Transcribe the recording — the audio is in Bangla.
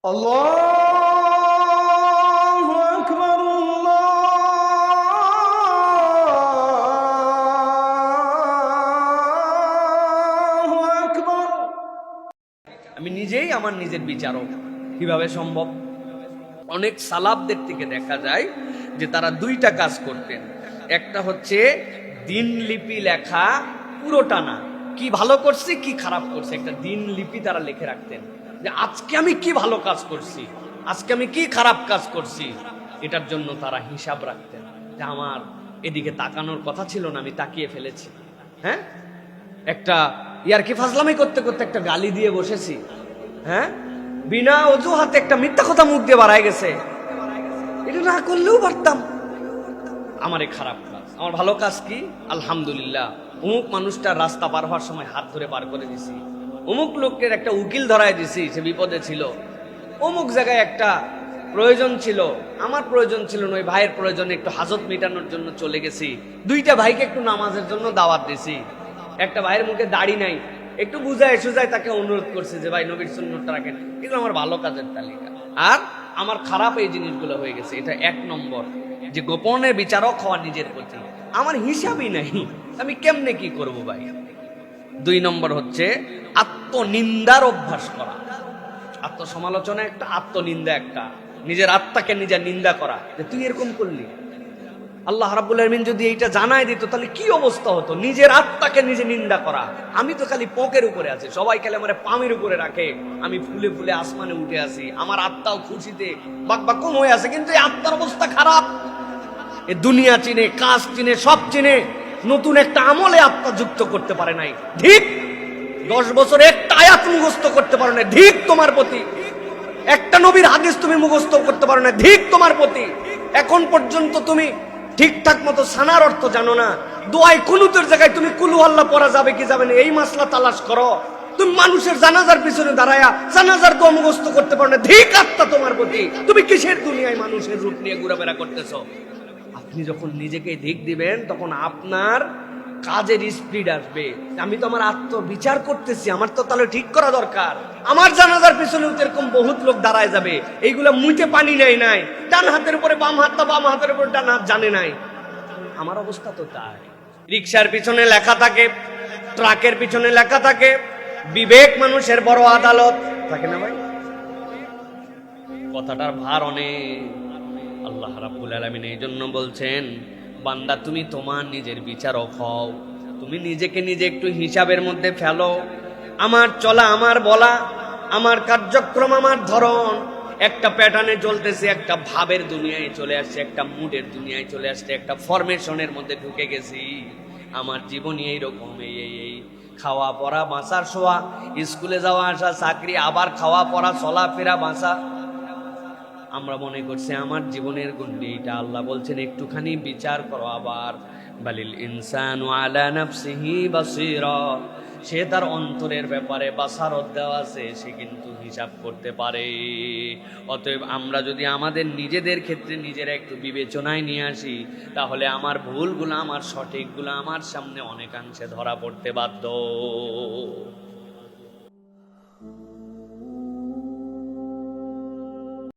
আল্লাহু আকবার, আল্লাহু আকবার। আমি নিজেই আমার নিজের বিচারক। কিভাবে সম্ভব? অনেক সালাফদের থেকে দেখা যায় যে তারা দুইটা কাজ করতেন। একটা হচ্ছে দিনলিপি লেখা, পুরোটা না, কি ভালো করছি কি খারাপ করছি, একটা দিনলিপি তারা লিখে রাখতেন যে আজকে আমি কি ভালো কাজ করছি, আজকে আমি কি খারাপ কাজ করছি। এটার জন্য তারা হিসাব রাখতেন যে আমার এদিকে তাকানোর কথা ছিল না, আমি তাকিয়ে ফেলেছি। হ্যাঁ, একটা ইয়ারকি ফাজলামি করতে করতে একটা গালি দিয়ে বসেছি। হ্যাঁ, বিনা অজুহাতে একটা মিথ্যা কথা মুখ দিয়ে বাড়ায় গেছে। এটা না করলেও পারতাম। আমার এই খারাপ কাজ। আমার ভালো কাজ কি? আলহামদুলিল্লাহ, অমুক মানুষটার রাস্তা পার হওয়ার সময় হাত ধরে পার করে দিছি, অমুক লোকের একটা উকিল ধরায় দিছি, সে বিপদে ছিল, অমুক জায়গায় একটা প্রয়োজন ছিল, আমার প্রয়োজন ছিল না, ওই ভাইয়ের প্রয়োজনে একটু হাজত মেটানোর জন্য চলে গেছি, দুইটা ভাইকে একটু নামাজের জন্য দাওয়াত দিছি, একটা ভাইয়ের মুখে দাড়ি নাই, একটু বুঝায় সুজায় তাকে অনুরোধ করছে যে ভাই নবীর সুন্নতটা রাখেন। এগুলো আমার ভালো কাজের তালিকা। আর আমার খারাপ এই জিনিসগুলো হয়ে গেছে। এটা এক নম্বর, যে গোপনে বিচারক হওয়া নিজের প্রতি। আমার হিসাবই নাই, আমি কেমনে কি করব ভাই। দুই নম্বর হচ্ছে আত্মনিন্দার অভ্যাস করা। আত্মসমালোচনা একটা, আত্মনিন্দা একটা, নিজের আত্মাকে নিজের নিন্দা করা যে তুই এরকম করলি। আল্লাহ রাব্বুল আলামিন যদি এইটা জানাই দিত তাহলে কি অবস্থা হতো। নিজের আত্মাকে নিজে নিন্দা করা। আমি তো খালি পকের উপরে আছি, সবাই খালি আমার পামের উপরে রাখে, আমি ফুলে ফুলে আসমানে উঠে আছি, আমার আত্মাও খুশিতে বাকবাকুম হয়ে আছে, কিন্তু এই আত্মার অবস্থা খারাপ। এ দুনিয়া চিনে, কাজ চিনে, সব চিনে, নতুন একটা আমলে আত্মা যুক্ত করতে পারে নাই। ঠিক 10 বছর একটা আয়াত মুখস্থ করতে পারো না, ঠিক তোমার প্রতি। একটা নবীর হাদিস তুমি মুখস্থ করতে পারো না, ঠিক তোমার প্রতি। এখন পর্যন্ত তুমি ঠিকঠাক মতো সানার অর্থ জানো না। দোয়ায় কুনুতের জায়গায় তুমি কুলু আল্লাহ পড়া যাবে কি যাবে না এই মাসলা তালাশ করো। তুমি মানুষের জানাজার পিছনে দাঁড়ায়া জানাজার দোয়া মুখস্থ করতে পারো না, ঠিক আত্মা তোমার প্রতি। তুমি কিসের দুনিয়ায় মানুষের রূপ নিয়ে ঘোরাফেরা করতেছো? আপনি যখন নিজেকে ধিক দিবেন তখন আপনার কাজের স্পিড আসবে। আমি তো আমার আত্মবিচার করতেছি, আমার তো তাহলে ঠিক করা দরকার। আমার জানাজার পিছনে এরকম বহুত লোক দাঁড়ায় যাবে, এইগুলা মুইতে পানি নেয় নাই, ডান হাতের উপরে বাম হাতটা, বাম হাতের উপরে ডান হাত জানে নাই। আমার অবস্থা তো তাই। রিক্সার পিছনে লেখা থাকে, ট্রাকের পিছনে লেখা থাকে বিবেক মানুষের বড় আদালত, থাকে না ভাই? কথাটার ভার অনেক। আল্লাহ রাব্বুল আলামিন এই জন্য বলছেন, বান্দা তুমি তোমার নিজের বিচারক হও। তুমি নিজেকে নিজে একটু হিসাবের মধ্যে ফেলো। আমার চলা, আমার বলা, আমার কার্যক্রম, আমার ধরন একটা প্যাটার্নে চলতেছে, একটা ভাবের দুনিয়ায় চলে আসছে, একটা মুডের দুনিয়ায় চলে আসছে, একটা ফরমেশনের মধ্যে ঢুকে গেছি। আমার জীবনই এইরকম, এই খাওয়া পড়া, বাঁচার শোয়া, স্কুলে যাওয়া আসা, চাকরি, আবার খাওয়া পড়া, চলাফেরা, বাঁচা। আমরা মনে করছি আমার জীবনের গণ্ডি এটা। আল্লাহ বলছেন একটুখানি বিচার করো। আবার বালিল ইনসানু আলা নাফসিহি বাসীরা, সে তার অন্তরের ব্যাপারে বাসারত দেওয়া আছে, সে কিন্তু হিসাব করতে পারে। অতএব আমরা যদি আমাদের নিজেদের ক্ষেত্রে নিজেরা একটু বিবেচনায় নিয়ে আসি, তাহলে আমার ভুলগুলো, আমার সঠিকগুলো আমার সামনে অনেকাংশে ধরা পড়তে বাধ্য।